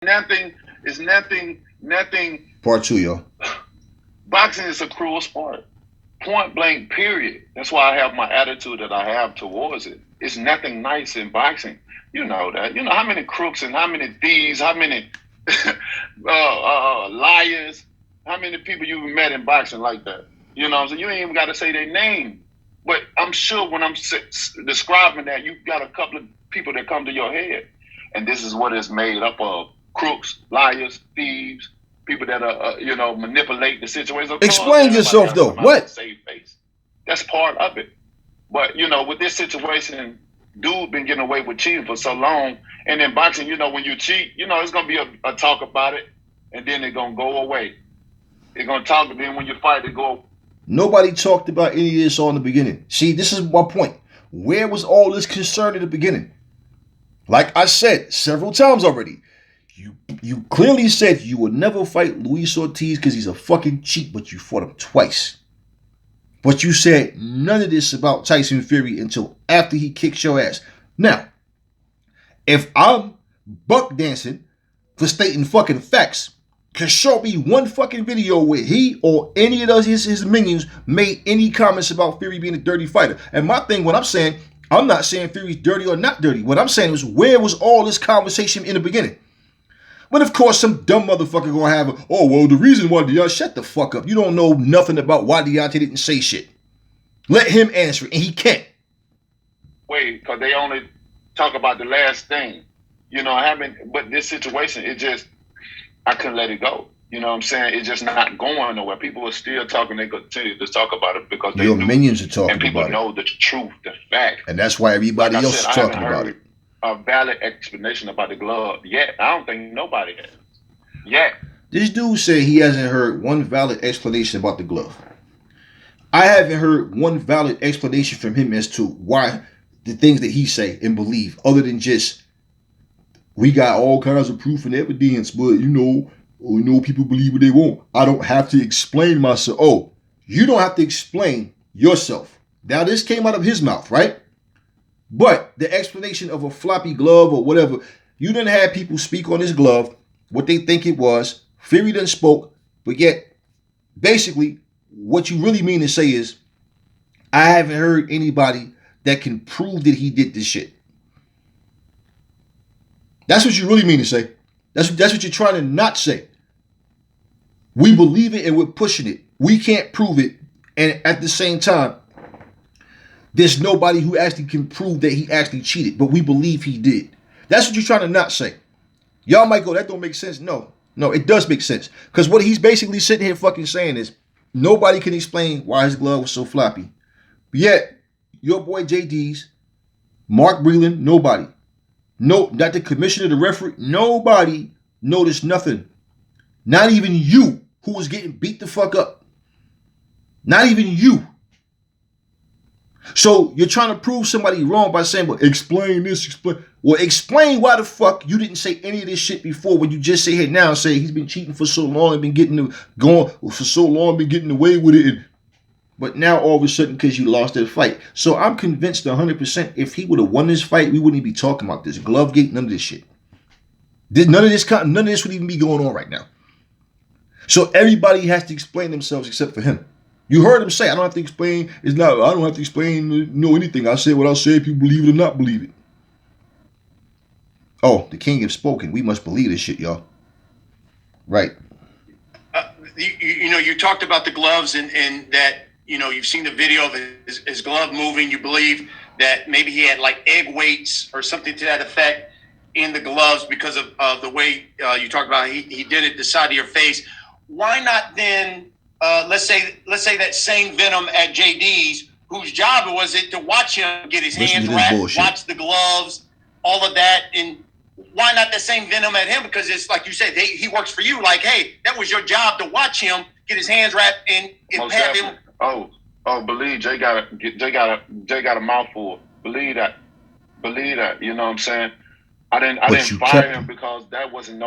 nothing. It's nothing. Nothing. Part two, yo. Boxing is a cruel sport. Point blank. Period. That's why I have my attitude that I have towards it. It's nothing nice in boxing. You know that. You know how many crooks and how many thieves, how many liars, how many people you've met in boxing like that. You know what I'm saying? You ain't even got to say their name. But I'm sure when I'm describing that, you've got a couple of people that come to your head. And this is what it's made up of: crooks, liars, thieves, people that are, manipulate the situation. Of course, Explain everybody yourself got to though. come out with a What? safe face. That's part of it. But, with this situation, dude been getting away with cheating for so long. And in boxing, when you cheat, it's going to be a talk about it. And then they're going to go away. They're going to talk. And then when you fight, they go. Nobody talked about any of this all in the beginning. See, this is my point. Where was all this concern in the beginning? Like I said several times already, you clearly said you would never fight Luis Ortiz because he's a fucking cheat, but you fought him twice. But you said none of this about Tyson Fury until after he kicks your ass. Now, if I'm buck dancing for stating fucking facts, can show me one fucking video where he or any of those his minions made any comments about Fury being a dirty fighter. And my thing, what I'm saying, I'm not saying Fury's dirty or not dirty. What I'm saying is, where was all this conversation in the beginning? But of course, some dumb motherfucker gonna have the reason why Deontay, shut the fuck up. You don't know nothing about why Deontay didn't say shit. Let him answer it, and he can't. Wait, because they only talk about the last thing. But this situation, I couldn't let it go. You know what I'm saying? It's just not going nowhere. People are still talking. They continue to talk about it because they Your do. minions are And talking people about it. know the truth, the fact. And that's why Like everybody I else said, is I haven't talking about heard it. a valid explanation about the glove yet. I don't think nobody has. Yet. This dude said he hasn't heard one valid explanation about the glove. I haven't heard one valid explanation from him as to why the things that he say and believe, other than just we got all kinds of proof and evidence, but people believe what they want. I don't have to explain myself. Oh, you don't have to explain yourself. Now this came out of his mouth, right? But the explanation of a floppy glove or whatever, you didn't have people speak on this glove, what they think it was. Fury done spoke, but yet basically what you really mean to say is, I haven't heard anybody that can prove that he did this shit. That's what you really mean to say. That's what you're trying to not say. We believe it and we're pushing it. We can't prove it, and at the same time, there's nobody who actually can prove that he actually cheated, but we believe he did. That's what you're trying to not say. Y'all might go, that don't make sense. No, it does make sense. Because what he's basically sitting here fucking saying is, nobody can explain why his glove was so floppy. But yet, your boy JD's, Mark Breland, nobody. No, not the commissioner, the referee, nobody noticed nothing. Not even you, who was getting beat the fuck up. Not even you. So you're trying to prove somebody wrong by saying, well, explain this, explain. Well, explain why the fuck you didn't say any of this shit before, when you just sit here now and say he's been cheating for so long and been getting going for so long, been getting away with it. But now all of a sudden, because you lost that fight. So I'm convinced 100% if he would have won this fight, we wouldn't be talking about this. Glove gate, none of this shit. None of this would even be going on right now. So everybody has to explain themselves except for him. You heard him say, I don't have to explain. I don't have to explain anything. I say what I say. People believe it or not believe it. Oh, the king has spoken. We must believe this shit, y'all. Right. You talked about the gloves and that, you've seen the video of his glove moving. You believe that maybe he had like egg weights or something to that effect in the gloves because of the way you talked about he did it the side of your face. Why not then, let's say that same Venom at JD's, whose job was it to watch him get his hands wrapped, watch the gloves, all of that, and why not the same Venom at him? Because it's like you said, he works for you. Like, hey, that was your job to watch him get his hands wrapped and have him. Believe Jay got a mouthful. Believe that. You know what I'm saying? I didn't fire him because that wasn't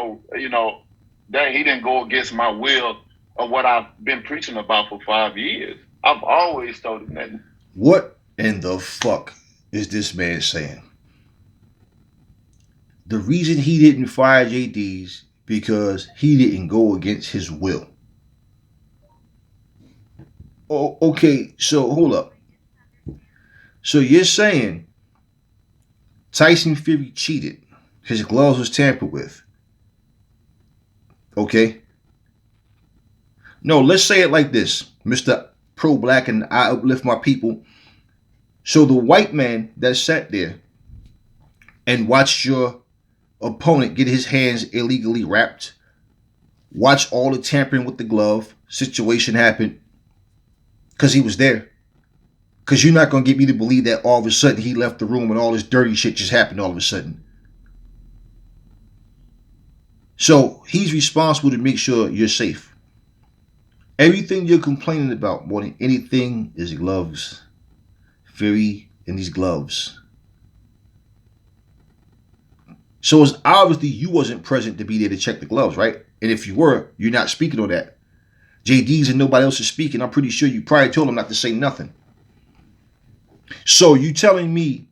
that he didn't go against my will of what I've been preaching about for 5 years. I've always told him that. What in the fuck is this man saying? the reason he didn't fire JD's because he didn't go against his will. Oh, okay, so hold up. So you're saying Tyson Fury cheated. His gloves was tampered with. Okay? No, let's say it like this, Mr. Pro-Black, and I uplift my people. So the white man that sat there and watched your opponent get his hands illegally wrapped, watch all the tampering with the glove situation happen, because he was there. Because you're not going to get me to believe that all of a sudden he left the room and all this dirty shit just happened all of a sudden. So he's responsible to make sure you're safe. Everything you're complaining about more than anything is gloves. Fury and these gloves. So it's obviously you wasn't present to be there to check the gloves, right? And if you were, you're not speaking on that. JD's and nobody else is speaking. I'm pretty sure you probably told him not to say nothing. So you telling me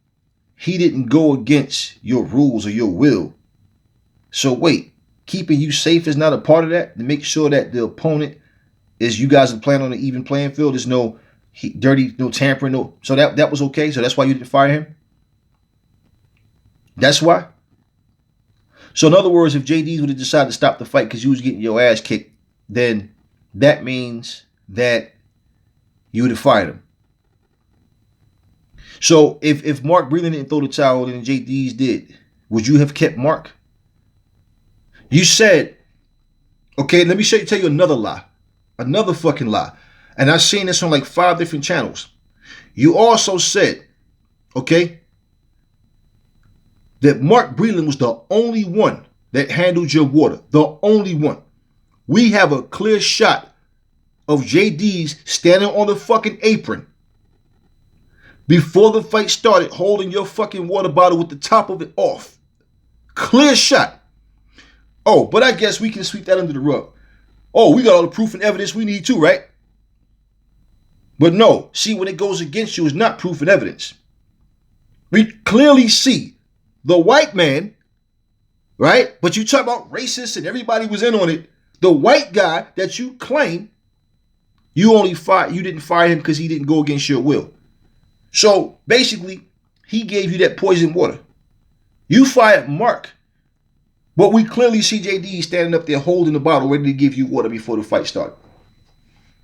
he didn't go against your rules or your will. So wait, keeping you safe is not a part of that? To make sure that the opponent is, you guys are playing on an even playing field. There's no dirty, no tampering, no. So that was okay. So that's why you didn't fire him? That's why? So in other words, if JD's would have decided to stop the fight because you was getting your ass kicked, then that means that you would have fired him. So if Mark Breland didn't throw the towel and JD's did, would you have kept Mark? You said, okay, let me tell you another lie. Another fucking lie. And I've seen this on like 5 different channels. You also said, okay, that Mark Breland was the only one that handled your water. The only one. We have a clear shot of JD's standing on the fucking apron before the fight started, holding your fucking water bottle with the top of it off. Clear shot. Oh, but I guess we can sweep that under the rug. Oh, we got all the proof and evidence we need too, right? But no, see, when it goes against you, it's not proof and evidence. We clearly see the white man, right? But you talk about racist and everybody was in on it. The white guy that you claim, you didn't fire him because he didn't go against your will. So basically, he gave you that poison water. You fired Mark. But we clearly see JD standing up there holding the bottle ready to give you water before the fight started.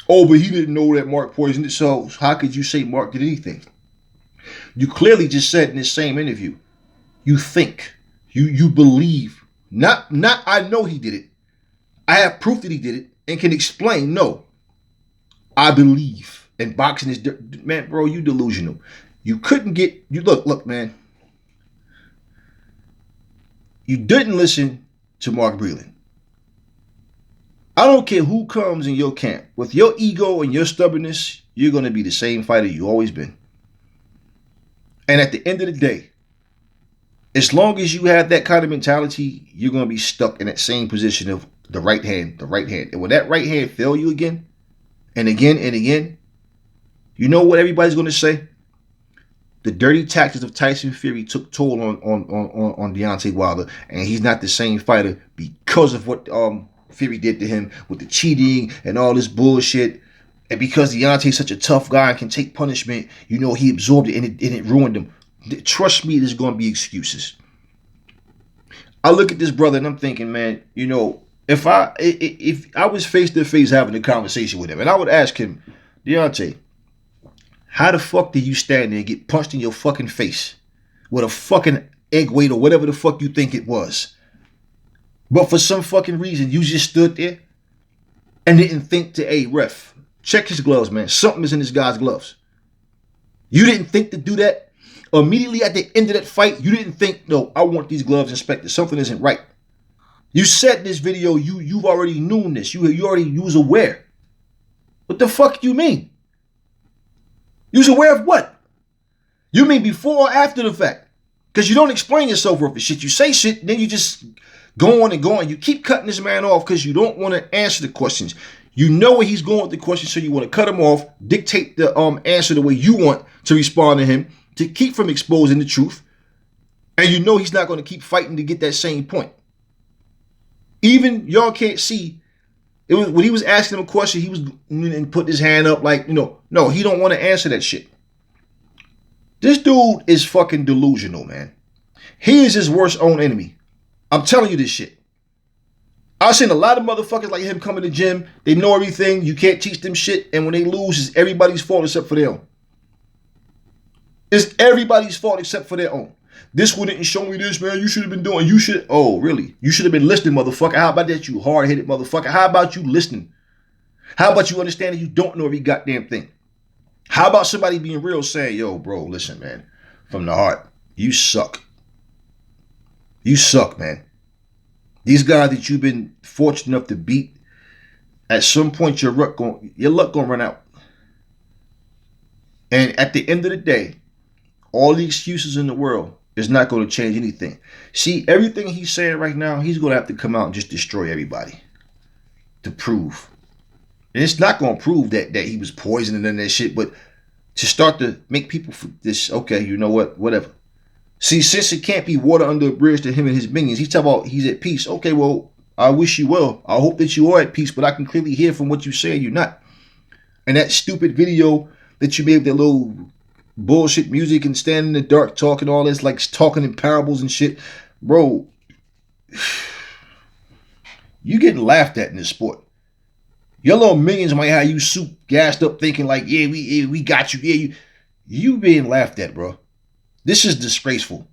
Oh, but he didn't know that Mark poisoned it, so how could you say Mark did anything? You clearly just said in this same interview, you think, you believe, not I know he did it. I have proof that he did it and can explain, no, I believe. And boxing is, man, bro, you delusional. You couldn't get, look, man. You didn't listen to Mark Breland. I don't care who comes in your camp. With your ego and your stubbornness, you're going to be the same fighter you always been. And at the end of the day, as long as you have that kind of mentality, you're going to be stuck in that same position of the right hand. And when that right hand fail you again, and again, and again, you know what everybody's going to say? The dirty tactics of Tyson Fury took toll on Deontay Wilder, and he's not the same fighter because of what Fury did to him with the cheating and all this bullshit. And because Deontay's such a tough guy and can take punishment, you know, he absorbed it and it ruined him. Trust me, there's going to be excuses. I look at this brother and I'm thinking, man, you know, if I was face to face having a conversation with him, and I would ask him, Deontay, how the fuck did you stand there and get punched in your fucking face with a fucking egg weight or whatever the fuck you think it was? But for some fucking reason, you just stood there and didn't think to, hey, ref, check his gloves, man. Something is in this guy's gloves. You didn't think to do that? Immediately at the end of that fight, you didn't think, no, I want these gloves inspected. Something isn't right. You said in this video, you've already known this. You was aware. What the fuck do you mean? You was aware of what? You mean before or after the fact? Because you don't explain yourself worth of shit. You say shit, then you just go on and go on. You keep cutting this man off because you don't want to answer the questions. You know where he's going with the questions, so you want to cut him off, dictate the answer the way you want to respond to him, to keep from exposing the truth. And you know he's not going to keep fighting to get that same point. Even y'all can't see. It was when he was asking him a question, he was and put his hand up like, no, he don't want to answer that shit. This dude is fucking delusional, man. He is his worst own enemy. I'm telling you this shit. I've seen a lot of motherfuckers like him come to the gym. They know everything. You can't teach them shit. And when they lose, it's everybody's fault except for their own. It's everybody's fault except for their own. This one didn't show me this, man. You should have been doing. You should. Oh, really? You should have been listening, motherfucker. How about that, you hard-headed motherfucker? How about you listening? How about you understanding you don't know every goddamn thing? How about somebody being real saying, yo, bro, listen, man, from the heart, you suck. You suck, man. These guys that you've been fortunate enough to beat, at some point your luck gonna run out. And at the end of the day, all the excuses in the world is not going to change anything. See, everything he's saying right now, he's going to have to come out and just destroy everybody to prove. And it's not going to prove that he was poisoning and that shit, but to start to make people for this, okay, you know what, whatever. See, since it can't be water under a bridge to him and his minions, he's talking about he's at peace. Okay, well, I wish you well. I hope that you are at peace, but I can clearly hear from what you say you're not. And that stupid video that you made with that little bullshit music and standing in the dark talking all this, like talking in parables and shit. Bro, you getting laughed at in this sport. Your little minions might have you soup gassed up thinking like, yeah, we got you. Yeah, you being laughed at, bro. This is disgraceful.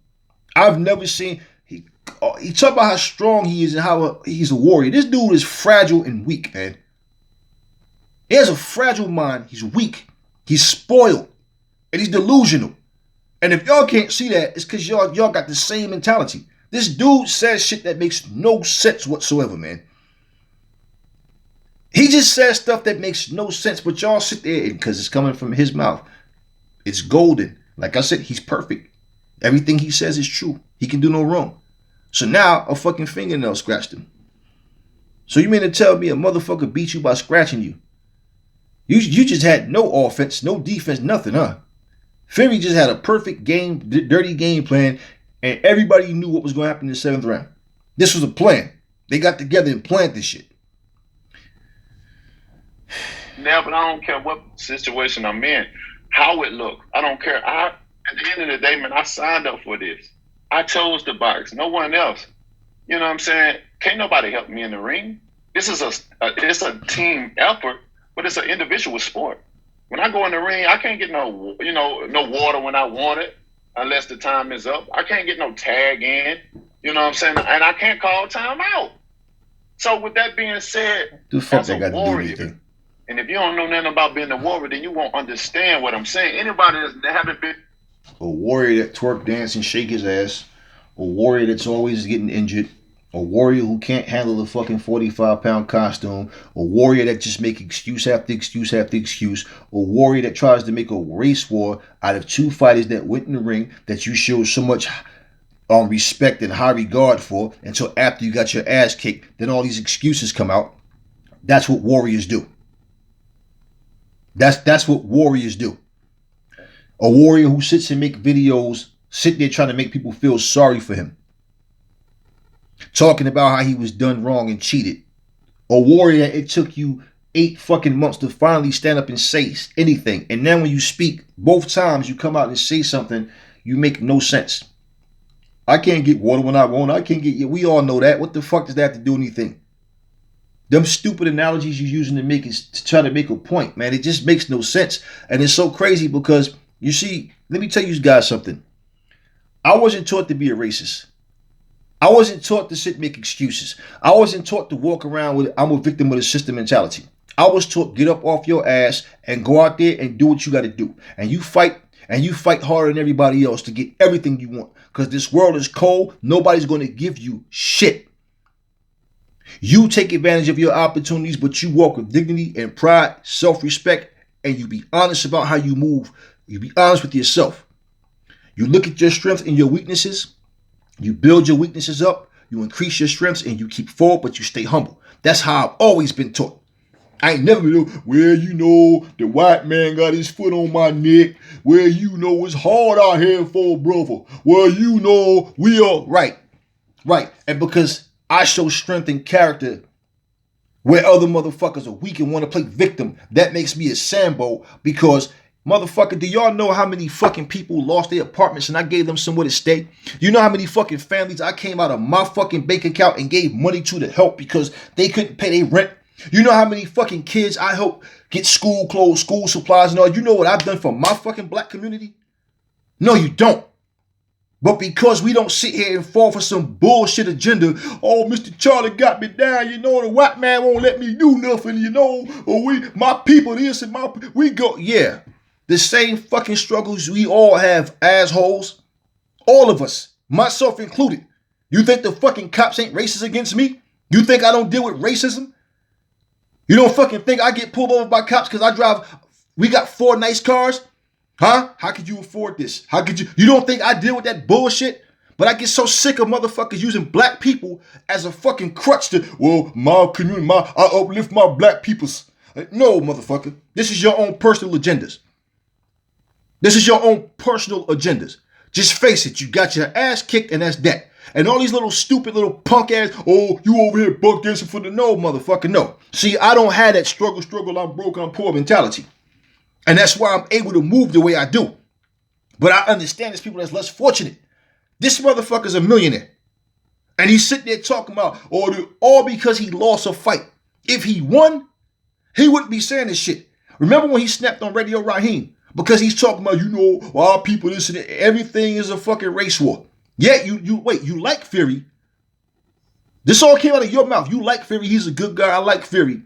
I've never seen, he talk about how strong he is and how he's a warrior. This dude is fragile and weak, man. He has a fragile mind. He's weak. He's spoiled. And he's delusional. And if y'all can't see that, it's because y'all got the same mentality. This dude says shit that makes no sense whatsoever, man. He just says stuff that makes no sense, but y'all sit there because it's coming from his mouth. It's golden. Like I said, he's perfect. Everything he says is true. He can do no wrong. So now a fucking fingernail scratched him. So you mean to tell me a motherfucker beat you by scratching you? You just had no offense, no defense, nothing, huh? Fury just had a perfect game, dirty game plan, and everybody knew what was going to happen in the 7th round. This was a plan. They got together and planned this shit. Now, but I don't care what situation I'm in, how it look. I don't care. At the end of the day, man, I signed up for this. I chose to box. No one else. You know what I'm saying? Can't nobody help me in the ring. This is it's a team effort, but it's an individual sport. When I go in the ring, I can't get no water when I want it, unless the time is up. I can't get no tag in. You know what I'm saying? And I can't call time out. So with that being said, the fuck as they a got to do warrior, anything? and if you don't know nothing about being a warrior, then you won't understand what I'm saying. Anybody that haven't been a warrior that twerk, dance, and shake his ass, a warrior that's always getting injured, a warrior who can't handle the fucking 45-pound costume, a warrior that just make excuse after excuse after excuse, a warrior that tries to make a race war out of two fighters that went in the ring that you show so much respect and high regard for until after you got your ass kicked, then all these excuses come out. That's what warriors do. That's what warriors do. A warrior who sits and make videos, sit there trying to make people feel sorry for him. Talking about how he was done wrong and cheated. A warrior that it took you 8 fucking months to finally stand up and say anything. And then when you speak, both times you come out and say something, you make no sense. I can't get water when I want. I can't get you. We all know that. What the fuck does that have to do anything? Them stupid analogies you're using to try to make a point, man. It just makes no sense. And it's so crazy because, you see, let me tell you guys something. I wasn't taught to be a racist. I wasn't taught to sit and make excuses. I wasn't taught to walk around with I'm a victim of the system mentality. I was taught get up off your ass and go out there and do what you got to do. And you fight harder than everybody else to get everything you want. Because this world is cold. Nobody's going to give you shit. You take advantage of your opportunities, but you walk with dignity and pride, self-respect, and you be honest about how you move. You be honest with yourself. You look at your strengths and your weaknesses. You build your weaknesses up. You increase your strengths and you keep forward, but you stay humble. That's how I've always been taught. I ain't never been, well, you know, the white man got his foot on my neck. Well, you know, it's hard out here for a brother. Well, you know, we are, right. And because I show strength and character where other motherfuckers are weak and want to play victim, that makes me a Sambo because, motherfucker, do y'all know how many fucking people lost their apartments and I gave them somewhere to stay? You know how many fucking families I came out of my fucking bank account and gave money to help because they couldn't pay their rent? You know how many fucking kids I helped get school clothes, school supplies and all? You know what I've done for my fucking black community? No, you don't. But because we don't sit here and fall for some bullshit agenda, oh, Mr. Charlie got me down, you know, the white man won't let me do nothing, you know, or my people this and we go, yeah. The same fucking struggles we all have, assholes. All of us, myself included. You think the fucking cops ain't racist against me? You think I don't deal with racism? You don't fucking think I get pulled over by cops because we got 4 nice cars? Huh? How could you afford this? How could you don't think I deal with that bullshit? But I get so sick of motherfuckers using black people as a fucking crutch to, well, my community, I uplift my black peoples. No, motherfucker. This is your own personal agendas. Just face it, you got your ass kicked and that's that. And all these little stupid little punk ass, oh, you over here buck dancing for the no, motherfucker, no. See, I don't have that struggle, I'm broke, I'm poor mentality. And that's why I'm able to move the way I do. But I understand there's people that's less fortunate. This motherfucker's a millionaire. And he's sitting there talking about, all because he lost a fight. If he won, he wouldn't be saying this shit. Remember when he snapped on Radio Raheem? Because he's talking about, you know, our people, this and that. Everything is a fucking race war. Yeah, you like Fury. This all came out of your mouth. You like Fury. He's a good guy. I like Fury.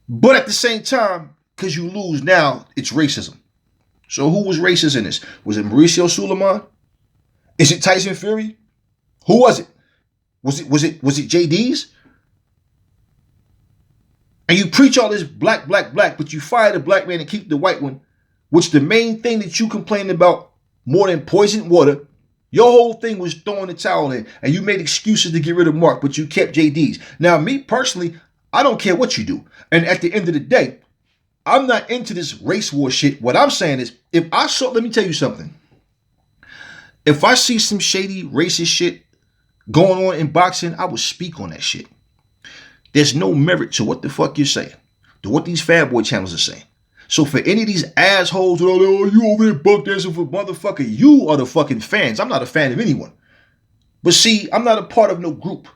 But at the same time, because you lose now, it's racism. So who was racist in this? Was it Mauricio Suleiman? Is it Tyson Fury? Who was it? Was it JD's? And you preach all this black, but you fire the black man and keep the white one, which the main thing that you complained about more than poisoned water, your whole thing was throwing the towel in, and you made excuses to get rid of Mark, but you kept JD's. Now, me personally, I don't care what you do. And at the end of the day, I'm not into this race war shit. What I'm saying is, let me tell you something. If I see some shady racist shit going on in boxing, I will speak on that shit. There's no merit to what the fuck you're saying, to what these fanboy channels are saying. So for any of these assholes, oh, you over there buck dancing for motherfucker, you are the fucking fans. I'm not a fan of anyone. But see, I'm not a part of no group.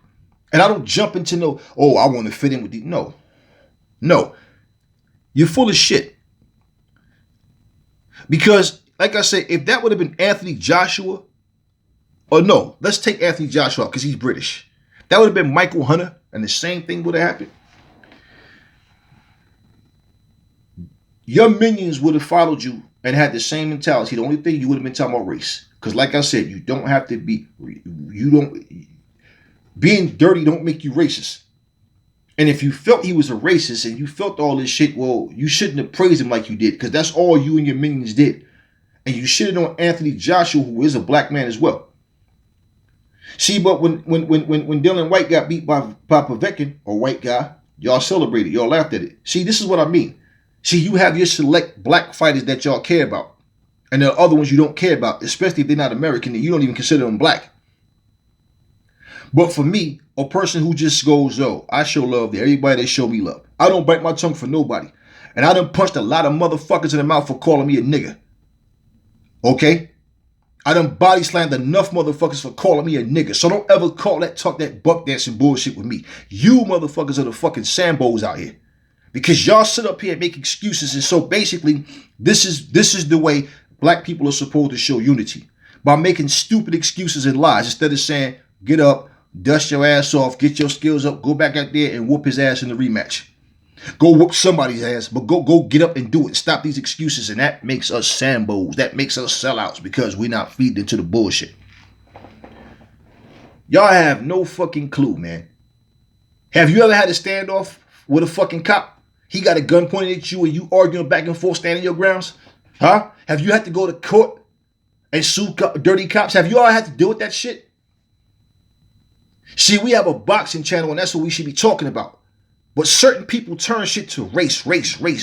And I don't jump into no, I want to fit in with these. No. You're full of shit. Because, like I said, if that would have been Anthony Joshua, or no, let's take Anthony Joshua because he's British. That would have been Michael Hunter, and the same thing would have happened. Your minions would have followed you and had the same mentality. The only thing you would have been talking about race. Because, like I said, you don't have to be, being dirty don't make you racist. And if you felt he was a racist and you felt all this shit, well, you shouldn't have praised him like you did, because that's all you and your minions did. And you shitted on Anthony Joshua, who is a black man as well. See, but when Dylan White got beat by Povetkin, or white guy, y'all celebrated, y'all laughed at it. See, this is what I mean. See, you have your select black fighters that y'all care about, and there are other ones you don't care about, especially if they're not American and you don't even consider them black. But for me, a person who just goes, I show love to everybody that show me love. I don't bite my tongue for nobody. And I done punched a lot of motherfuckers in the mouth for calling me a nigga. Okay? I done body slammed enough motherfuckers for calling me a nigga. So don't ever talk that buck dancing bullshit with me. You motherfuckers are the fucking Sambos out here. Because y'all sit up here and make excuses. And so basically, this is the way black people are supposed to show unity. By making stupid excuses and lies instead of saying, get up, dust your ass off, get your skills up, go back out there and whoop his ass in the rematch. Go whoop somebody's ass, but go get up and do it. Stop these excuses, and that makes us Sambos. That makes us sellouts because we're not feeding into the bullshit. Y'all have no fucking clue, man. Have you ever had a standoff with a fucking cop? He got a gun pointed at you and you arguing back and forth, standing your grounds? Huh? Have you had to go to court and sue dirty cops? Have you all had to deal with that shit? See, we have a boxing channel, and that's what we should be talking about. But certain people turn shit to race.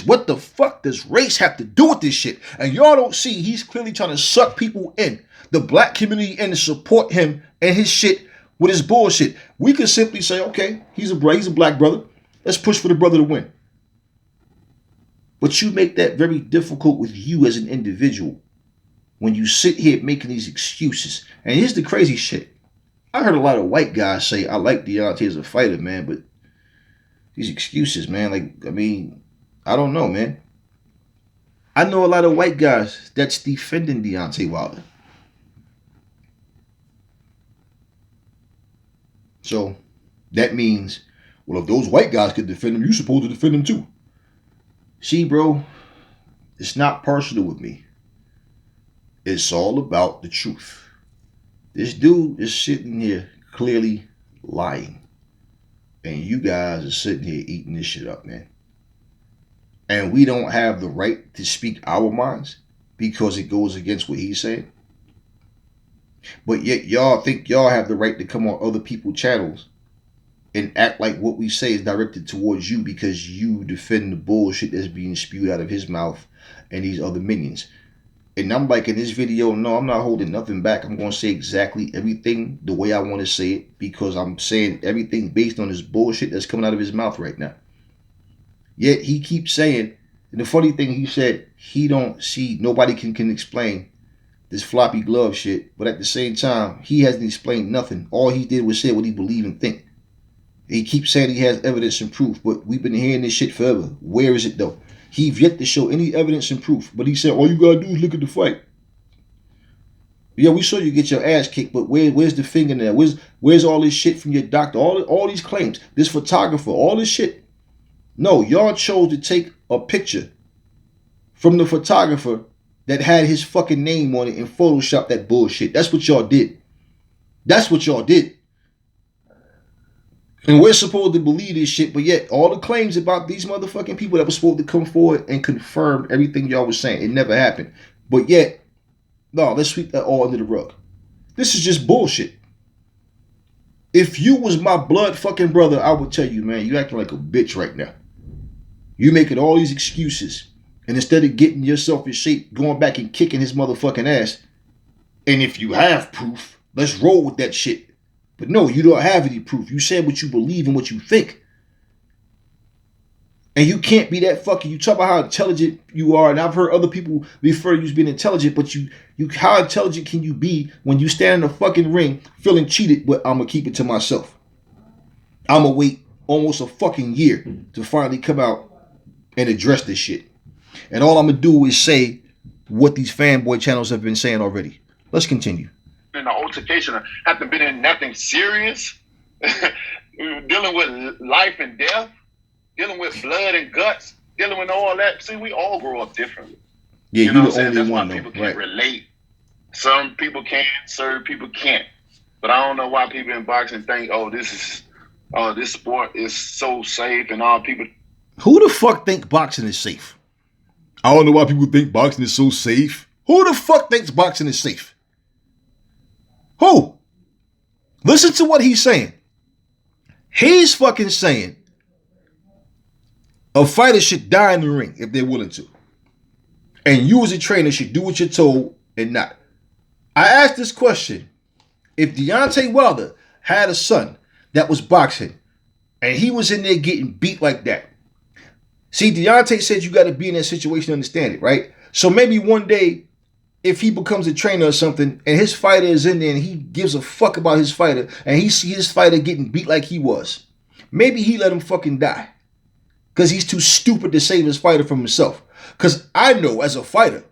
What the fuck does race have to do with this shit? And y'all don't see he's clearly trying to suck people in, the black community, in to support him and his shit with his bullshit. We could simply say, okay, he's a black brother. Let's push for the brother to win. But you make that very difficult with you as an individual when you sit here making these excuses. And here's the crazy shit. I heard a lot of white guys say, I like Deontay as a fighter, man, but these excuses, man, I don't know, man. I know a lot of white guys that's defending Deontay Wilder. So that means, well, if those white guys could defend him, you're supposed to defend him too. See, bro, it's not personal with me. It's all about the truth. This dude is sitting here clearly lying. And you guys are sitting here eating this shit up, man. And we don't have the right to speak our minds because it goes against what he's saying. But yet y'all think y'all have the right to come on other people's channels and act like what we say is directed towards you because you defend the bullshit that's being spewed out of his mouth and these other minions. And I'm like, in this video, no, I'm not holding nothing back. I'm going to say exactly everything the way I want to say it because I'm saying everything based on this bullshit that's coming out of his mouth right now. Yet he keeps saying, and the funny thing, he said he don't see, nobody can explain this floppy glove shit. But at the same time, he hasn't explained nothing. All he did was say what he believed and think. He keeps saying he has evidence and proof, but we've been hearing this shit forever. Where is it though? He's yet to show any evidence and proof. But he said, all you gotta do is look at the fight. Yeah, we saw you get your ass kicked, but where's the fingernail? Where's all this shit from your doctor? All these claims, this photographer, all this shit. No, y'all chose to take a picture from the photographer that had his fucking name on it and Photoshop that bullshit. That's what y'all did. That's what y'all did. And we're supposed to believe this shit, but yet all the claims about these motherfucking people that were supposed to come forward and confirm everything y'all was saying, it never happened. But yet, no, let's sweep that all under the rug. This is just bullshit. If you was my blood fucking brother, I would tell you, man, you acting like a bitch right now. You making all these excuses. And instead of getting yourself in shape, going back and kicking his motherfucking ass. And if you have proof, let's roll with that shit. But no, you don't have any proof. You said what you believe and what you think. And you can't be that fucking, you talk about how intelligent you are, and I've heard other people refer to you as being intelligent, but you how intelligent can you be when you stand in a fucking ring feeling cheated, but I'm going to keep it to myself. I'm going to wait almost a fucking year to finally come out and address this shit. And all I'm going to do is say what these fanboy channels have been saying already. Let's continue. In the altercation, haven't been in nothing serious, dealing with life and death, dealing with blood and guts, dealing with all that. See, we all grow up differently. Yeah, you know what I'm the saying? only That's one, why people though. can't Right. relate. Some people can, certain people can't. But I don't know why people in boxing think, this sport is so safe and all people. Who the fuck think boxing is safe? I don't know why people think boxing is so safe. Who the fuck thinks boxing is safe? Who? Listen to what he's saying. He's fucking saying a fighter should die in the ring if they're willing to. And you as a trainer should do what you're told and not. I asked this question. If Deontay Wilder had a son that was boxing and he was in there getting beat like that. See, Deontay said you got to be in that situation to understand it, right? So maybe one day, if he becomes a trainer or something and his fighter is in there and he gives a fuck about his fighter and he sees his fighter getting beat like he was, maybe he let him fucking die because he's too stupid to save his fighter from himself. Because I know as a fighter,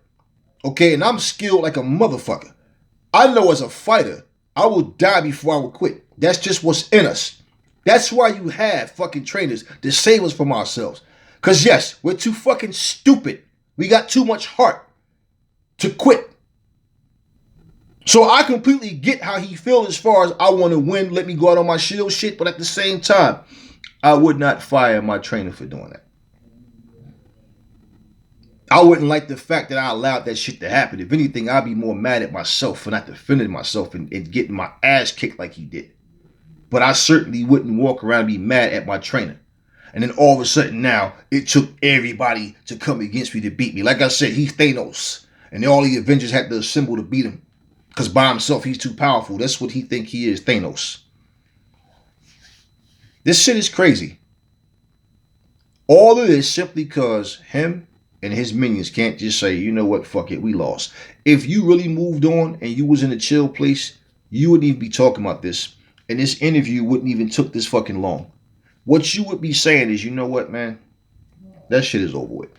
okay, and I'm skilled like a motherfucker, I know as a fighter, I will die before I will quit. That's just what's in us. That's why you have fucking trainers to save us from ourselves. Because yes, we're too fucking stupid. We got too much heart to quit. So I completely get how he feels as far as I want to win, let me go out on my shield shit, but at the same time, I would not fire my trainer for doing that. I wouldn't like the fact that I allowed that shit to happen. If anything, I'd be more mad at myself for not defending myself and getting my ass kicked like he did. But I certainly wouldn't walk around and be mad at my trainer. And then all of a sudden now, it took everybody to come against me to beat me. Like I said, he's Thanos. And all the Avengers had to assemble to beat him. Because by himself, he's too powerful. That's what he think he is, Thanos. This shit is crazy. All of this simply because him and his minions can't just say, you know what, fuck it, we lost. If you really moved on and you was in a chill place, you wouldn't even be talking about this. And this interview wouldn't even took this fucking long. What you would be saying is, you know what, man? That shit is over with.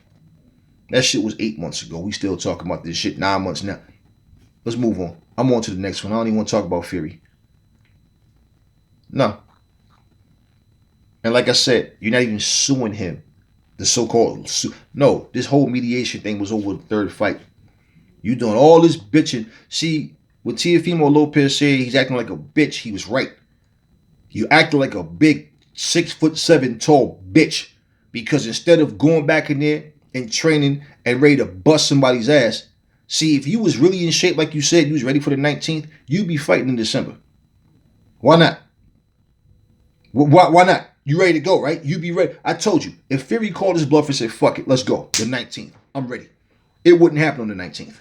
That shit was 8 months ago. We still talking about this shit 9 months now. Let's move on. I'm on to the next one. I don't even want to talk about Fury. No. And like I said, you're not even suing him. The so-called no, this whole mediation thing was over the third fight. You doing all this bitching. See, what Teofimo Lopez said, he's acting like a bitch. He was right. You acting like a big 6'7" tall bitch. Because instead of going back in there and training and ready to bust somebody's ass, see, if you was really in shape like you said, you was ready for the 19th, you'd be fighting in December. Why not? Why not? You ready to go, right? You be ready. I told you, if Fury called his bluff and said, fuck it, let's go, the 19th, I'm ready. It wouldn't happen on the 19th.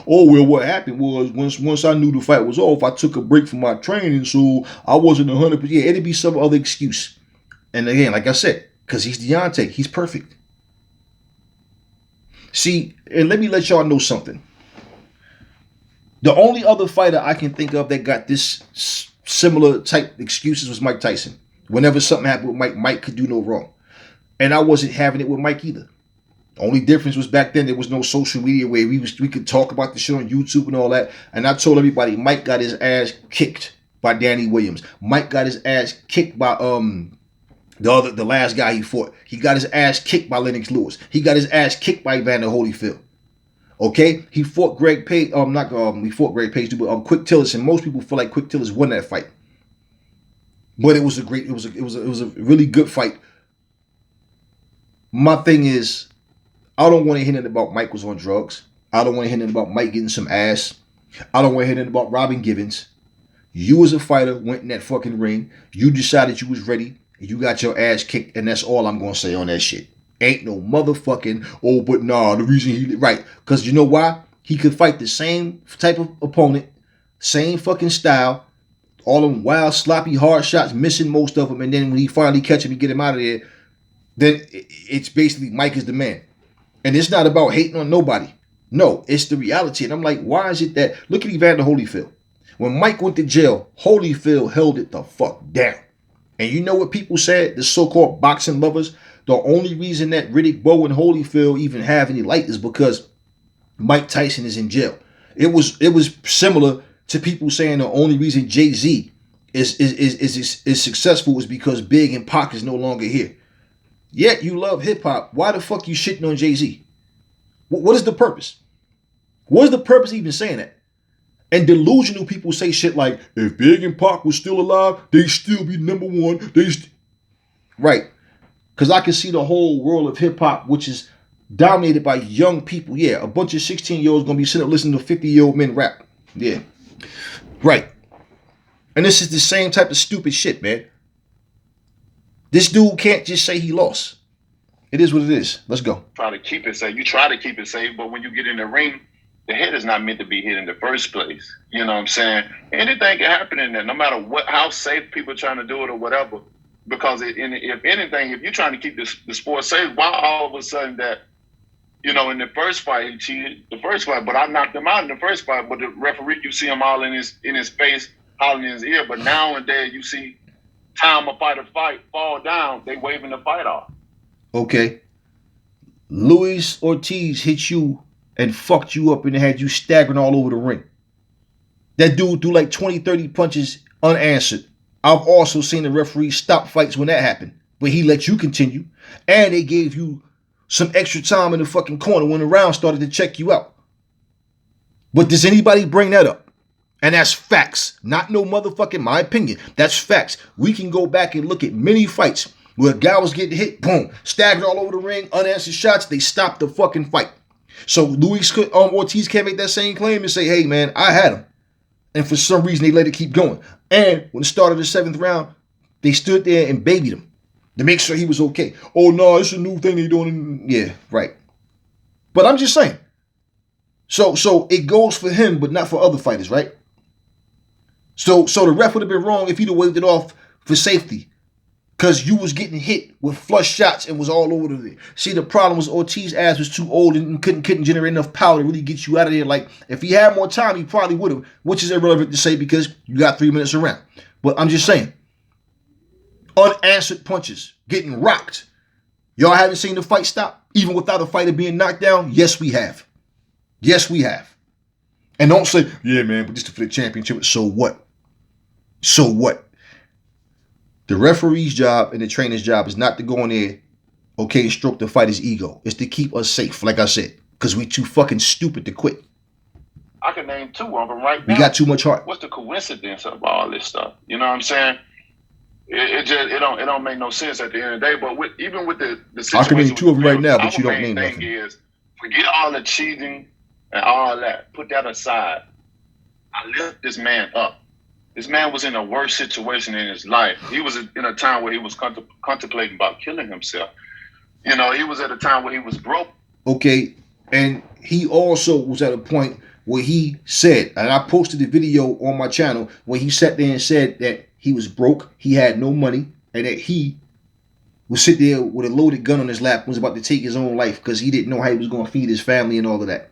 Oh, well, what happened was once I knew the fight was off, I took a break from my training, so I wasn't 100%. Yeah, it'd be some other excuse. And again, like I said, because he's Deontay, he's perfect. See, and let me let y'all know something. The only other fighter I can think of that got this similar type excuses was Mike Tyson. Whenever something happened with Mike, Mike could do no wrong. And I wasn't having it with Mike either. The only difference was back then there was no social media where we could talk about the shit on YouTube and all that. And I told everybody Mike got his ass kicked by Danny Williams. Mike got his ass kicked by the last guy he fought. He got his ass kicked by Lennox Lewis. He got his ass kicked by Evander Holyfield. Okay, he fought Greg Page. He fought Greg Page, but Quick Tillerson. Most people feel like Quick Tillerson won that fight, but it was a really good fight. My thing is, I don't want to hear anything about Mike was on drugs. I don't want to hear anything about Mike getting some ass. I don't want to hear anything about Robin Givens. You as a fighter went in that fucking ring. You decided you was ready. You got your ass kicked, and that's all I'm gonna say on that shit. Ain't no motherfucking, oh, but nah, the reason he, right, because you know why? He could fight the same type of opponent, same fucking style, all them wild, sloppy, hard shots, missing most of them, and then when he finally catch him and get him out of there, then it's basically Mike is the man. And it's not about hating on nobody. No, it's the reality. And I'm like, why is it that, look at Evander Holyfield. When Mike went to jail, Holyfield held it the fuck down. And you know what people said, the so-called boxing lovers? The only reason that Riddick Bowe and Holyfield even have any light is because Mike Tyson is in jail. It was similar to people saying the only reason Jay-Z is successful is because Big and Pac is no longer here. Yet you love hip-hop. Why the fuck you shitting on Jay-Z? What is the purpose? What is the purpose of even saying that? And delusional people say shit like, if Big and Pac was still alive, they'd still be number one. Right. Because I can see the whole world of hip-hop, which is dominated by young people. Yeah, a bunch of 16-year-olds going to be sitting up listening to 50-year-old men rap. Yeah. Right. And this is the same type of stupid shit, man. This dude can't just say he lost. It is what it is. Let's go. Try to keep it safe. You try to keep it safe, but when you get in the ring, the head is not meant to be hit in the first place. You know what I'm saying? Anything can happen in there, no matter how safe people are trying to do it or whatever. Because if anything, if you're trying to keep the sport safe, why all of a sudden that, in the first fight he cheated, but I knocked him out in the first fight, but the referee, you see him all in his face, hollering in his ear, but now and then you see time a fighter fall down, they waving the fight off. Okay. Luis Ortiz hit you and fucked you up and had you staggering all over the ring. That dude threw like 20, 30 punches unanswered. I've also seen the referee stop fights when that happened, but he let you continue. And they gave you some extra time in the fucking corner when the round started to check you out. But does anybody bring that up? And that's facts, not no motherfucking my opinion. That's facts. We can go back and look at many fights where a guy was getting hit, boom, staggered all over the ring, unanswered shots, they stopped the fucking fight. So Luis Ortiz can't make that same claim and say, hey man, I had him. And for some reason they let it keep going. And when it started the 7th round, they stood there and babied him. to make sure he was okay. Oh no, it's a new thing they doing. Yeah, right. But I'm just saying. So it goes for him, but not for other fighters, right? So the ref would have been wrong if he'd have waved it off for safety. Because you was getting hit with flush shots and was all over the. See, the problem was Ortiz's ass was too old and couldn't generate enough power to really get you out of there. Like, if he had more time, he probably would have, which is irrelevant to say because you got 3 minutes around. But I'm just saying. Unanswered punches, getting rocked. Y'all haven't seen the fight stop, even without a fighter being knocked down? Yes, we have. Yes, we have. And don't say, yeah, man, but just for the championship. So what? So what? The referee's job and the trainer's job is not to go in there, okay, and stroke the fighter's ego. It's to keep us safe, like I said, because we too fucking stupid to quit. I can name 2 of them right now. We got too much heart. What's the coincidence of all this stuff? You know what I'm saying? It don't make no sense at the end of the day. But even with the situation, I can name 2 of them right now, but you don't name nothing. Is forget all the cheating and all that. Put that aside. I lift this man up. This man was in a worse situation in his life. He was in a time where he was contemplating about killing himself. You know, he was at a time where he was broke. Okay, and he also was at a point where he said, and I posted the video on my channel, where he sat there and said that he was broke, he had no money, and that he would sit there with a loaded gun on his lap and was about to take his own life because he didn't know how he was going to feed his family and all of that.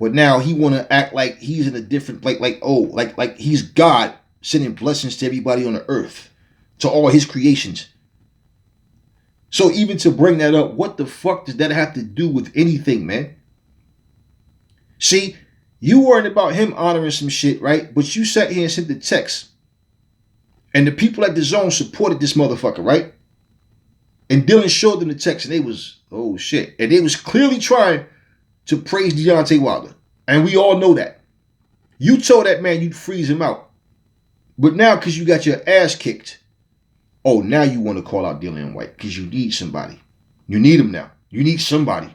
But now he want to act like he's in a different, like he's God sending blessings to everybody on the earth, to all his creations. So even to bring that up, what the fuck does that have to do with anything, man? See, you worried about him honoring some shit, right? But you sat here and sent the text. And the people at the zone supported this motherfucker, right? And Dylan showed them the text and they was, oh shit. And they was clearly trying to praise Deontay Wilder. And we all know that. You told that man you'd freeze him out. But now, because you got your ass kicked, oh, now you want to call out Dillian Whyte because you need somebody. You need him now. You need somebody.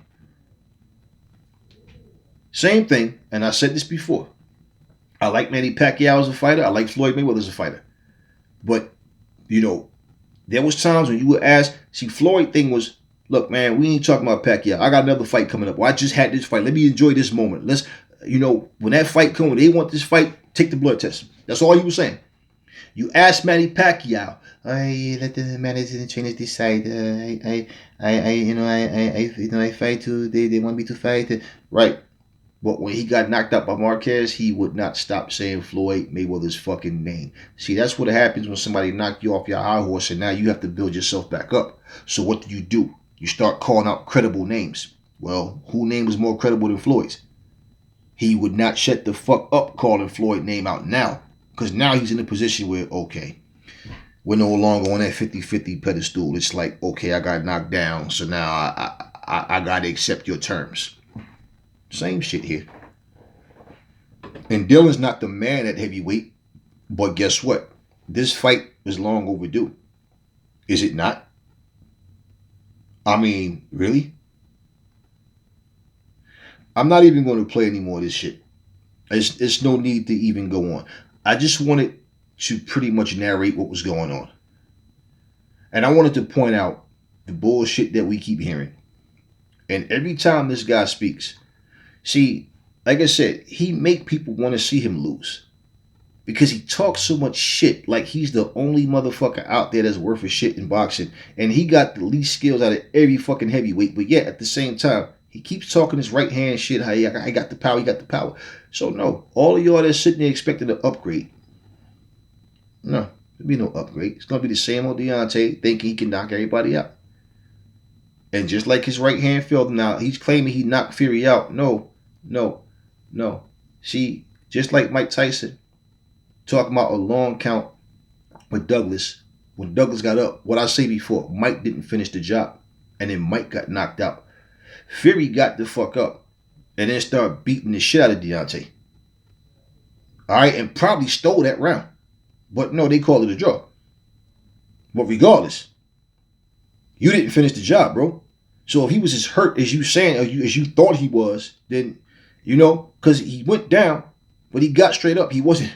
Same thing, and I said this before. I like Manny Pacquiao as a fighter. I like Floyd Mayweather as a fighter. But, you know, there was times when you would ask, see, Floyd thing was, look, man, we ain't talking about Pacquiao. I got another fight coming up. Well, I just had this fight. Let me enjoy this moment. Let's, you know, when that fight comes, when they want this fight, take the blood test. That's all you were saying. You asked Manny Pacquiao, I let the managers and trainers decide. I fight too. They want me to fight. Right. But when he got knocked out by Marquez, he would not stop saying Floyd Mayweather's fucking name. See, that's what happens when somebody knocked you off your high horse and now you have to build yourself back up. So what do? You start calling out credible names. Well, whose name is more credible than Floyd's? He would not shut the fuck up calling Floyd's name out now. Because now he's in a position where, okay, we're no longer on that 50-50 pedestal. It's like, okay, I got knocked down, so now I got to accept your terms. Same shit here. And Dylan's not the man at heavyweight, but guess what? This fight is long overdue. Is it not? I mean, really? I'm not even going to play any more of this shit. It's no need to even go on. I just wanted to pretty much narrate what was going on. And I wanted to point out the bullshit that we keep hearing. And every time this guy speaks, see, like I said, he make people want to see him lose. Because he talks so much shit like he's the only motherfucker out there that's worth a shit in boxing. And he got the least skills out of every fucking heavyweight. But yet, at the same time, he keeps talking his right hand shit. How he got the power, he got the power. So no, all of y'all that's sitting there expecting an upgrade. No, there'll be no upgrade. It's going to be the same old Deontay thinking he can knock everybody out. And just like his right hand failed him out, he's claiming he knocked Fury out. No. See, just like Mike Tyson talking about a long count with Douglas. When Douglas got up, what I say before, Mike didn't finish the job. And then Mike got knocked out. Fury got the fuck up and then started beating the shit out of Deontay. Alright, and probably stole that round. But no, they called it a draw. But regardless, you didn't finish the job, bro. So if he was as hurt as you saying, or as you thought he was, then, you know, because he went down, but he got straight up. He wasn't,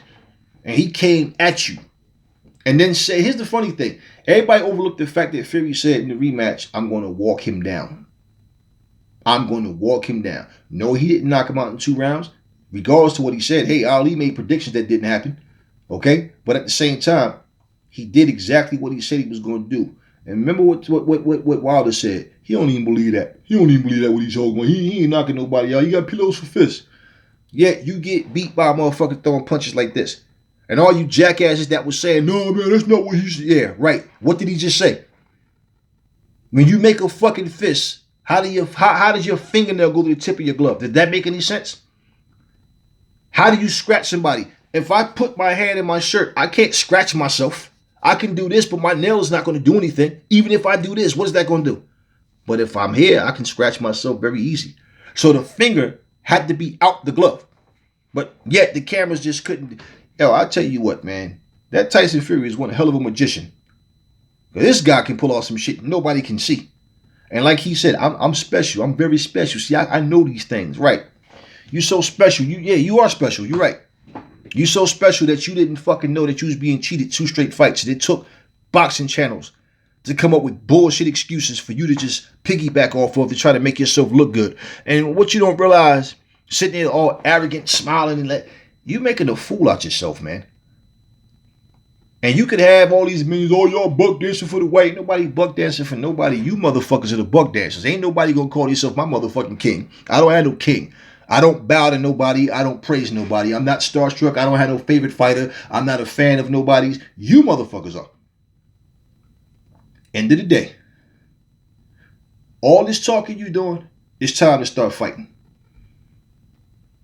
and he came at you. And then say, here's the funny thing. Everybody overlooked the fact that Fury said in the rematch, I'm going to walk him down. I'm going to walk him down. No, he didn't knock him out in 2 rounds. Regardless to what he said, hey, Ali made predictions that didn't happen. Okay? But at the same time, he did exactly what he said he was going to do. And remember what Wilder said. He don't even believe that. He don't even believe that what he's holding. He ain't knocking nobody out. He got pillows for fists. Yet you get beat by a motherfucker throwing punches like this. And all you jackasses that was saying, no, man, that's not what he said. Yeah, right. What did he just say? When you make a fucking fist, how does your fingernail go to the tip of your glove? Did that make any sense? How do you scratch somebody? If I put my hand in my shirt, I can't scratch myself. I can do this, but my nail is not going to do anything. Even if I do this, what is that going to do? But if I'm here, I can scratch myself very easy. So the finger had to be out the glove. But yet the cameras just couldn't. Yo, I'll tell you what, man. That Tyson Fury is one hell of a magician. This guy can pull off some shit nobody can see. And like he said, I'm special. I'm very special. See, I know these things, right? You so special. You are special. You're right. You so special that you didn't fucking know that you was being cheated 2 straight fights. It took boxing channels to come up with bullshit excuses for you to just piggyback off of to try to make yourself look good. And what you don't realize, sitting there all arrogant, smiling, and you making a fool out yourself, man. And you could have all these millions, oh, y'all buck dancing for the white. Ain't nobody buck dancing for nobody. You motherfuckers are the buck dancers. Ain't nobody gonna call yourself my motherfucking king. I don't have no king. I don't bow to nobody. I don't praise nobody. I'm not starstruck. I don't have no favorite fighter. I'm not a fan of nobody's. You motherfuckers are. End of the day. All this talking you doing, it's time to start fighting.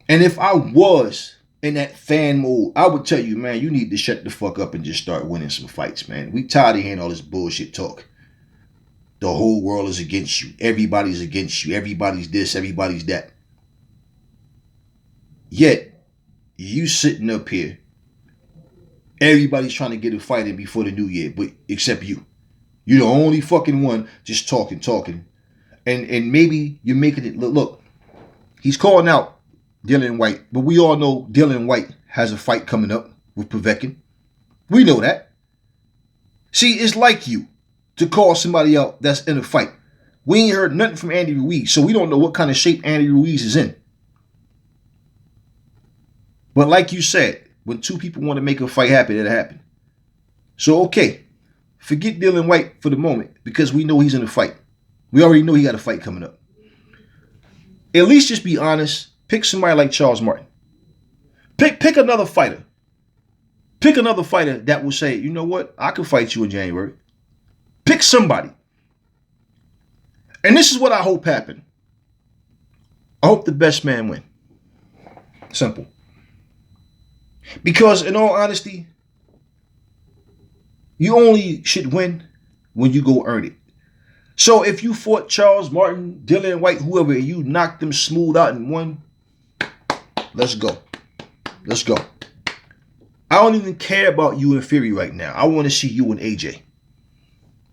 And if I was in that fan mode, I would tell you, man, you need to shut the fuck up and just start winning some fights, man. We tired of hearing all this bullshit talk. The whole world is against you. Everybody's against you. Everybody's this, everybody's that. Yet, you sitting up here, everybody's trying to get a fight in before the new year, but except you. You're the only fucking one just talking. And maybe you're making it look, he's calling out Dillian White, but we all know Dillian White has a fight coming up with Povetkin. We know that. See, it's like you to call somebody out that's in a fight. We ain't heard nothing from Andy Ruiz, so we don't know what kind of shape Andy Ruiz is in. But like you said, when 2 people want to make a fight happen, it'll happen. So, okay, forget Dillian White for the moment because we know he's in a fight. We already know he got a fight coming up. At least just be honest. Pick somebody like Charles Martin. Pick another fighter. Pick another fighter that will say, you know what, I can fight you in January. Pick somebody. And this is what I hope happened. I hope the best man win. Simple. Because in all honesty, you only should win when you go earn it. So if you fought Charles Martin, Dillian White, whoever, and you knocked them smooth out and won, let's go. Let's go. I don't even care about you and Fury right now. I want to see you and AJ.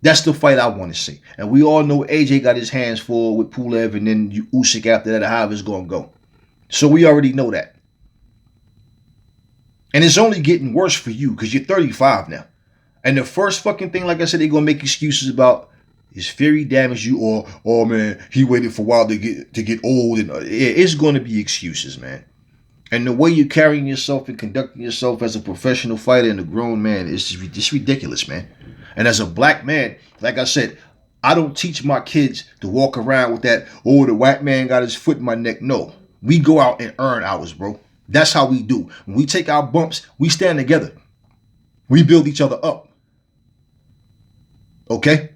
That's the fight I want to see. And we all know AJ got his hands full with Pulev and then Usyk after that, however it's going to go. So we already know that. And it's only getting worse for you because you're 35 now. And the first fucking thing, like I said, they're going to make excuses about is Fury damaged you or, oh man, he waited for a while to get old. And it's going to be excuses, man. And the way you're carrying yourself and conducting yourself as a professional fighter and a grown man is just ridiculous, man. And as a black man, like I said, I don't teach my kids to walk around with that, oh, the white man got his foot in my neck. No, we go out and earn ours, bro. That's how we do. When we take our bumps, we stand together. We build each other up. Okay?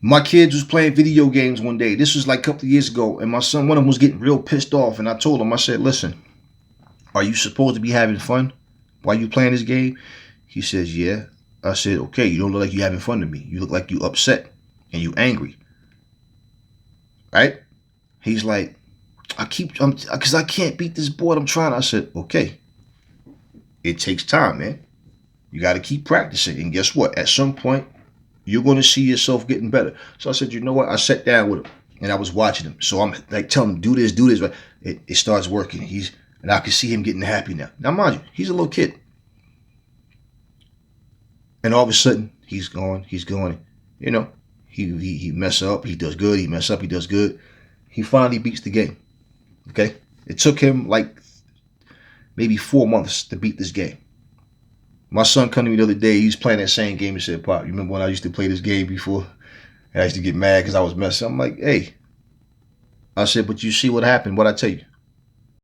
My kids was playing video games one day. This was like a couple of years ago. And my son, one of them was getting real pissed off. And I told him, I said, listen, are you supposed to be having fun while you playing this game? He says, yeah. I said, okay, you don't look like you having fun to me. You look like you upset and you angry. Right? He's like, because I can't beat this board. I'm trying. I said, okay. It takes time, man. You got to keep practicing. And guess what? At some point, you're going to see yourself getting better. So I said, you know what? I sat down with him and I was watching him. So I'm like telling him, do this. Right? It starts working. And I can see him getting happy now. Now, mind you, he's a little kid. And all of a sudden, he's going. You know, he mess up, he does good. He mess up, he does good. He finally beats the game. Okay, it took him like maybe 4 months to beat this game. My son come to me the other day. He was playing that same game and said, "Pop, you remember when I used to play this game before? I used to get mad because I was messing." I'm like, "Hey," I said, "but you see what happened? What I tell you?